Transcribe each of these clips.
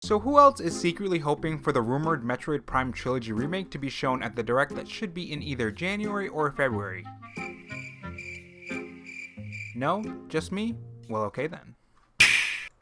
So who else is secretly hoping for the rumored Metroid Prime Trilogy remake to be shown at the Direct that should be in either January or February? No? Just me? Well, okay then.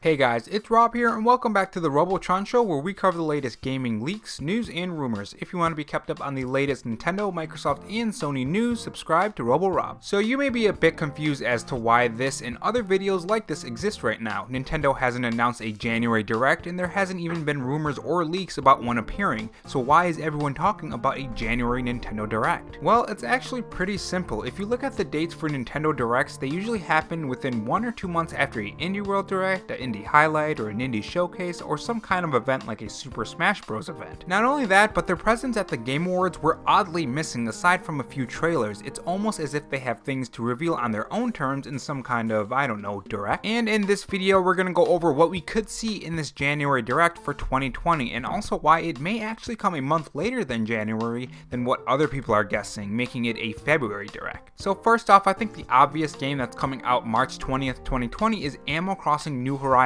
Hey guys, it's Rob here and welcome back to the Robo Show where we cover the latest gaming leaks, news, and rumors. If you want to be kept up on the latest Nintendo, Microsoft, and Sony news, subscribe to Robo Rob. So you may be a bit confused as to why this and other videos like this exist right now. Nintendo hasn't announced a January Direct and there hasn't even been rumors or leaks about one appearing. So why is everyone talking about a January Nintendo Direct? Well, it's actually pretty simple. If you look at the dates for Nintendo Directs, they usually happen within 1 or 2 months after a Indie World Direct, Indie Highlight, or an Indie Showcase, or some kind of event like a Super Smash Bros. Event. Not only that, but their presence at the Game Awards were oddly missing aside from a few trailers. It's almost as if they have things to reveal on their own terms in some kind of, I don't know, Direct. And in this video, we're gonna go over what we could see in this January Direct for 2020, and also why it may actually come a month later than January than what other people are guessing, making it a February Direct. So first off, I think the obvious game that's coming out March 20th, 2020 is Animal Crossing New Horizons.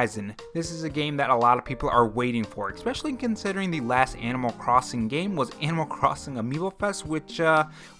This is a game that a lot of people are waiting for, especially considering the last Animal Crossing game was Animal Crossing Amiibo Fest, which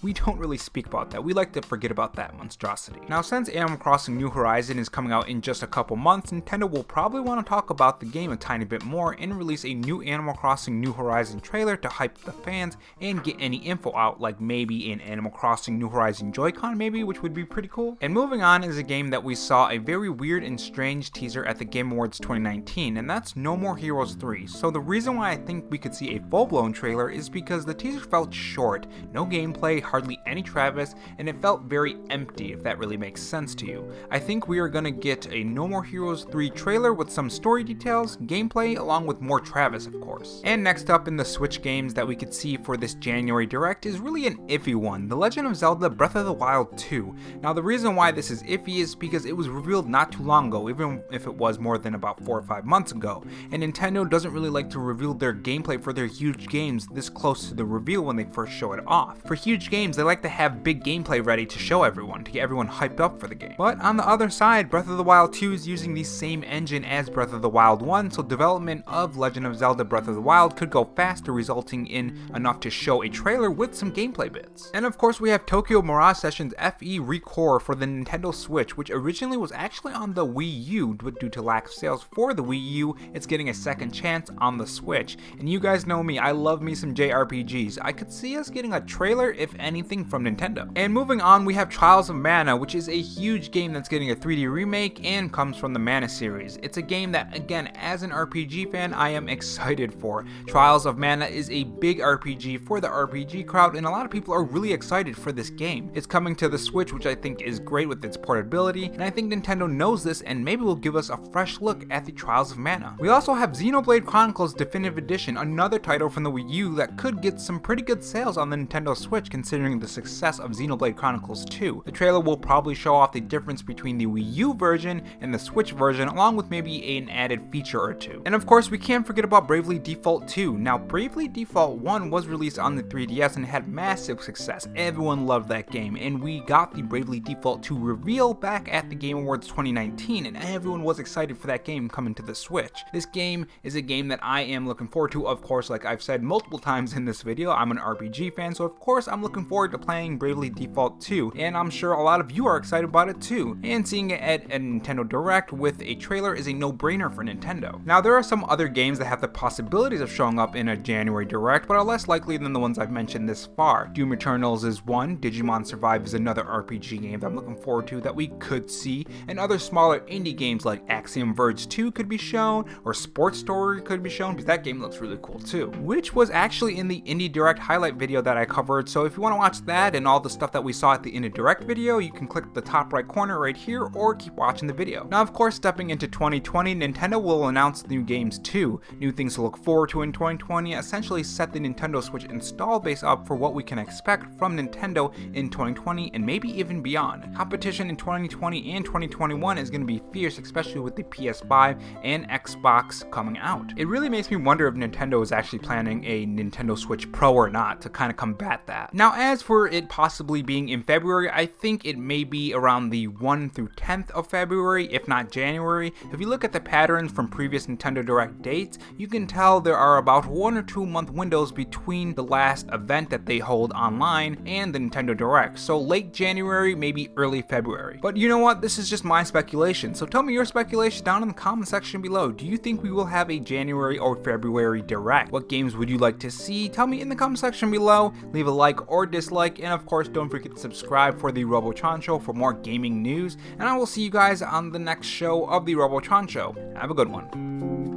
we don't really speak about that. We like to forget about that monstrosity. Now, since Animal Crossing New Horizons is coming out in just a couple months, Nintendo will probably want to talk about the game a tiny bit more and release a new Animal Crossing New Horizons trailer to hype the fans and get any info out, like maybe an Animal Crossing New Horizons Joy-Con maybe, which would be pretty cool. And moving on is a game that we saw a very weird and strange teaser at the Game Awards 2019, and that's No More Heroes 3. So the reason why I think we could see a full-blown trailer is because the teaser felt short, no gameplay, hardly any Travis, and it felt very empty, if that really makes sense to you. I think we are gonna get a No More Heroes 3 trailer with some story details, gameplay, along with more Travis, of course. And next up in the Switch games that we could see for this January Direct is really an iffy one, The Legend of Zelda Breath of the Wild 2. Now the reason why this is iffy is because it was revealed not too long ago, even if it was more than about 4 or 5 months ago, and Nintendo doesn't really like to reveal their gameplay for their huge games this close to the reveal when they first show it off. For huge games, they like to have big gameplay ready to show everyone, to get everyone hyped up for the game. But on the other side, Breath of the Wild 2 is using the same engine as Breath of the Wild 1, so development of Legend of Zelda Breath of the Wild could go faster, resulting in enough to show a trailer with some gameplay bits. And of course we have Tokyo Mirage Sessions FE Recore for the Nintendo Switch, which originally was actually on the Wii U, but due to lack of sales for the Wii U, it's getting a second chance on the Switch. And you guys know me, I love me some JRPGs. I could see us getting a trailer, if anything, from Nintendo. And moving on, we have Trials of Mana, which is a huge game that's getting a 3D remake and comes from the Mana series. It's a game that, again, as an RPG fan, I am excited for. Trials of Mana is a big RPG for the RPG crowd, and a lot of people are really excited for this game. It's coming to the Switch, which I think is great with its portability, and I think Nintendo knows this and maybe will give us a fresh look at the Trials of Mana. We also have Xenoblade Chronicles Definitive Edition, another title from the Wii U that could get some pretty good sales on the Nintendo Switch considering the success of Xenoblade Chronicles 2. The trailer will probably show off the difference between the Wii U version and the Switch version, along with maybe an added feature or two. And of course, we can't forget about Bravely Default 2. Now, Bravely Default 1 was released on the 3DS and had massive success. Everyone loved that game, and we got the Bravely Default 2 reveal back at the Game Awards 2019, and everyone was excited for that game coming to the Switch. This game is a game that I am looking forward to. Of course, like I've said multiple times in this video, I'm an RPG fan, so of course I'm looking forward to playing Bravely Default 2, and I'm sure a lot of you are excited about it too. And seeing it at a Nintendo Direct with a trailer is a no-brainer for Nintendo. Now, there are some other games that have the possibilities of showing up in a January Direct, but are less likely than the ones I've mentioned this far. Doom Eternals is one, Digimon Survive is another RPG game that I'm looking forward to that we could see, and other smaller indie games like Axiom Verge 2 could be shown, or Sports Story could be shown, because that game looks really cool too, which was actually in the Indie Direct highlight video that I covered. So if you want to watch that and all the stuff that we saw at the Indie Direct video, you can click the top right corner right here or keep watching the video. Now, of course, stepping into 2020, Nintendo will announce new games too, new things to look forward to in 2020, essentially set the Nintendo Switch install base up for what we can expect from Nintendo in 2020 and maybe even beyond. Competition in 2020 and 2021 is going to be fierce, especially with the PS5 and Xbox coming out. It really makes me wonder if Nintendo is actually planning a Nintendo Switch Pro or not to kind of combat that. Now, as for it possibly being in February, I think it may be around the 1 through 10th of February, if not January. If you look at the patterns from previous Nintendo Direct dates, you can tell there are about 1 or 2 month windows between the last event that they hold online and the Nintendo Direct. So late January, maybe early February. But you know what? This is just my speculation. So tell me your speculation down in the comment section below. Do you think we will have a January or February Direct? What games would you like to see? Tell me in the comment section below. Leave a like or dislike, and of course don't forget to subscribe for the Robotron Show for more gaming news, and I will see you guys on the next show of the Robotron Show. Have a good one.